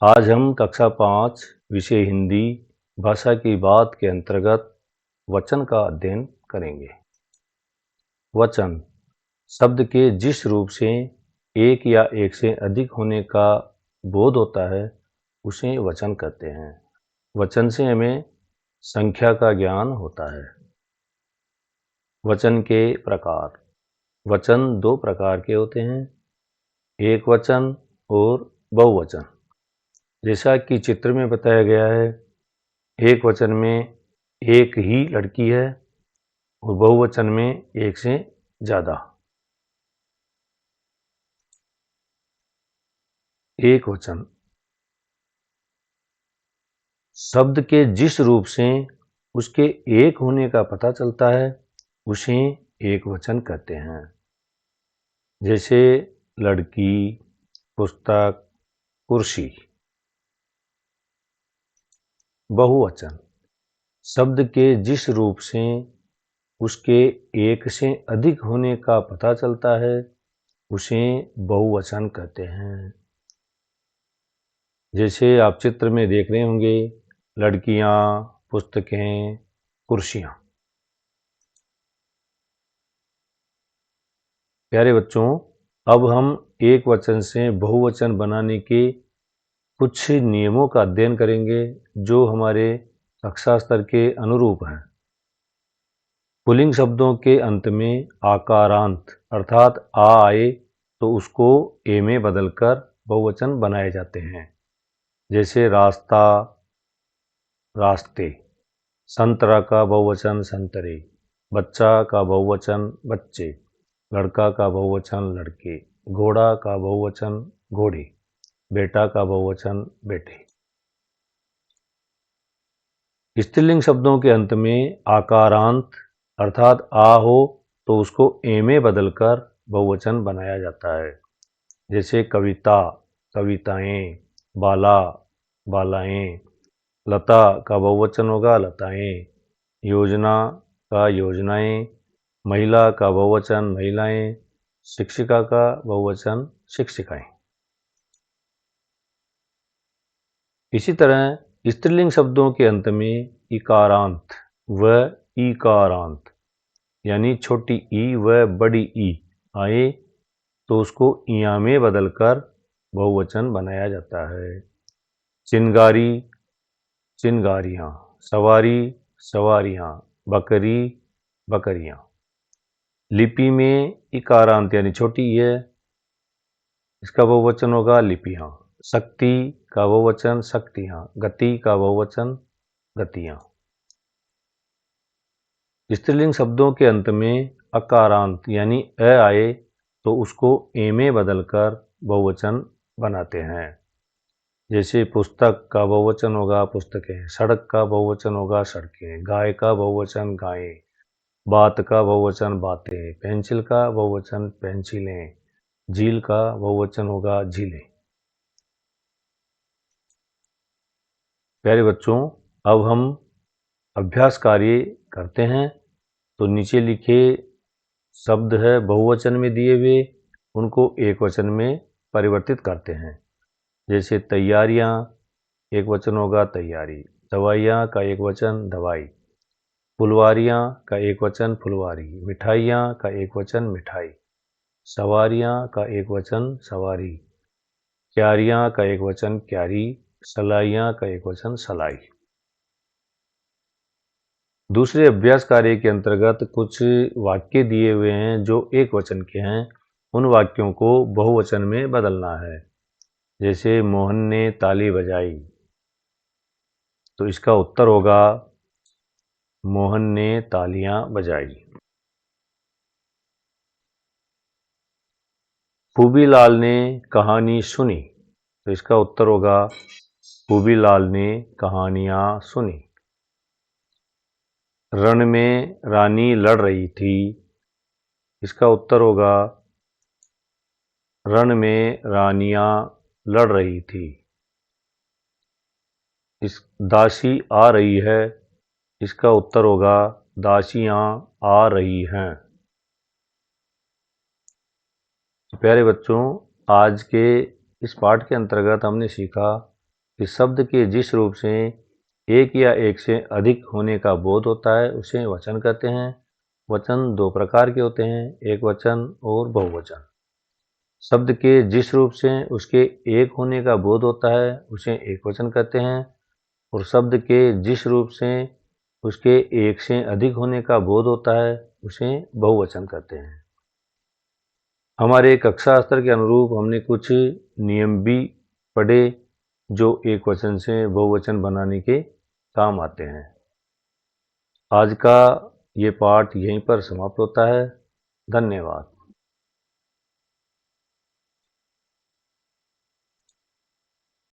आज हम कक्षा 5 विषय हिंदी भाषा की बात के अंतर्गत वचन का अध्ययन करेंगे। वचन शब्द के जिस रूप से एक या एक से अधिक होने का बोध होता है, उसे वचन कहते हैं। वचन से हमें संख्या का ज्ञान होता है। वचन के प्रकार। वचन दो प्रकार के होते हैं, एक वचन और बहुवचन। जैसा कि चित्र में बताया गया है, एक वचन में एक ही लड़की है और बहुवचन में एक से ज़्यादा। एक वचन शब्द के जिस रूप से उसके एक होने का पता चलता है, उसे एक वचन कहते हैं। जैसे लड़की, पुस्तक, कुर्सी। बहुवचन शब्द के जिस रूप से उसके एक से अधिक होने का पता चलता है, उसे बहुवचन कहते हैं। जैसे आप चित्र में देख रहे होंगे, लड़कियां, पुस्तकें, कुर्सियां। प्यारे बच्चों, अब हम एक वचन से बहुवचन बनाने के कुछ नियमों का अध्ययन करेंगे, जो हमारे कक्षा स्तर के अनुरूप हैं। पुल्लिंग शब्दों के अंत में आकारांत अर्थात आ आए तो उसको ए में बदलकर बहुवचन बनाए जाते हैं। जैसे रास्ता, रास्ते। संतरा का बहुवचन संतरे। बच्चा का बहुवचन बच्चे। लड़का का बहुवचन लड़के। घोड़ा का बहुवचन घोड़े। बेटा का बहुवचन बेटे। स्त्रीलिंग शब्दों के अंत में आकारांत अर्थात आ हो तो उसको ए में बदलकर बहुवचन बनाया जाता है। जैसे कविता, कविताएं। बाला, बालाएं। लता का बहुवचन होगा लताएं। योजना का योजनाएं। महिला का बहुवचन महिलाएं। शिक्षिका का बहुवचन शिक्षिकाएं। इसी तरह स्त्रीलिंग शब्दों के अंत में इकारांत व ईकारांत यानी छोटी ई व बड़ी ई आए तो उसको इया में बदलकर बहुवचन बनाया जाता है। चिनगारी, चिनगारियां। सवारी, सवारियां। बकरी, बकरियां। लिपि में इकारांत यानी छोटी ई है, इसका बहुवचन होगा लिपियां। शक्ति का बहुवचन शक्तियां। गति का बहुवचन गतियां। स्त्रीलिंग शब्दों के अंत में अकारांत यानी अ आए तो उसको ए में बदलकर बहुवचन बनाते हैं। जैसे पुस्तक का बहुवचन होगा पुस्तकें। सड़क का बहुवचन होगा सड़कें। गाय का बहुवचन गायें। बात का बहुवचन बातें। पेंसिल का बहुवचन पेंसिलें। झील का बहुवचन होगा झीलें। प्यारे बच्चों, अब हम अभ्यास कार्य करते हैं। तो नीचे लिखे शब्द है बहुवचन में दिए हुए, उनको एक वचन में परिवर्तित करते हैं। जैसे तैयारियां, एक वचन होगा तैयारी। दवाइयां का एक वचन दवाई। फुलवारियां का एक वचन फुलवारी। मिठाइयां का एक वचन मिठाई। सवारियां का एक वचन सवारी। क्यारियां का एक वचन क्यारी। सलाइयां का एक वचन सलाई। दूसरे अभ्यास कार्य के अंतर्गत कुछ वाक्य दिए हुए हैं जो एक वचन के हैं। उन वाक्यों को बहुवचन में बदलना है। जैसे मोहन ने ताली बजाई, तो इसका उत्तर होगा मोहन ने तालियां बजाई। खूबीलाल ने कहानी सुनी, तो इसका उत्तर होगा खूबीलाल ने कहानियां सुनी। रण में रानी लड़ रही थी, इसका उत्तर होगा रण में रानियां लड़ रही थी। इस दासी आ रही है, इसका उत्तर होगा दासियां आ रही हैं। प्यारे बच्चों, आज के इस पाठ के अंतर्गत हमने सीखा कि शब्द के जिस रूप से एक या एक से अधिक होने का बोध होता है उसे वचन कहते हैं। वचन दो प्रकार के होते हैं, एक वचन और बहुवचन। शब्द के जिस रूप से उसके एक होने का बोध होता है उसे एक वचन कहते हैं, और शब्द के जिस रूप से उसके एक से अधिक होने का बोध होता है उसे बहुवचन कहते हैं। हमारे कक्षा स्तर के अनुरूप हमने कुछ नियम भी पढ़े जो एक वचन से बहुवचन बनाने के काम आते हैं। आज का ये पाठ यहीं पर समाप्त होता है। धन्यवाद।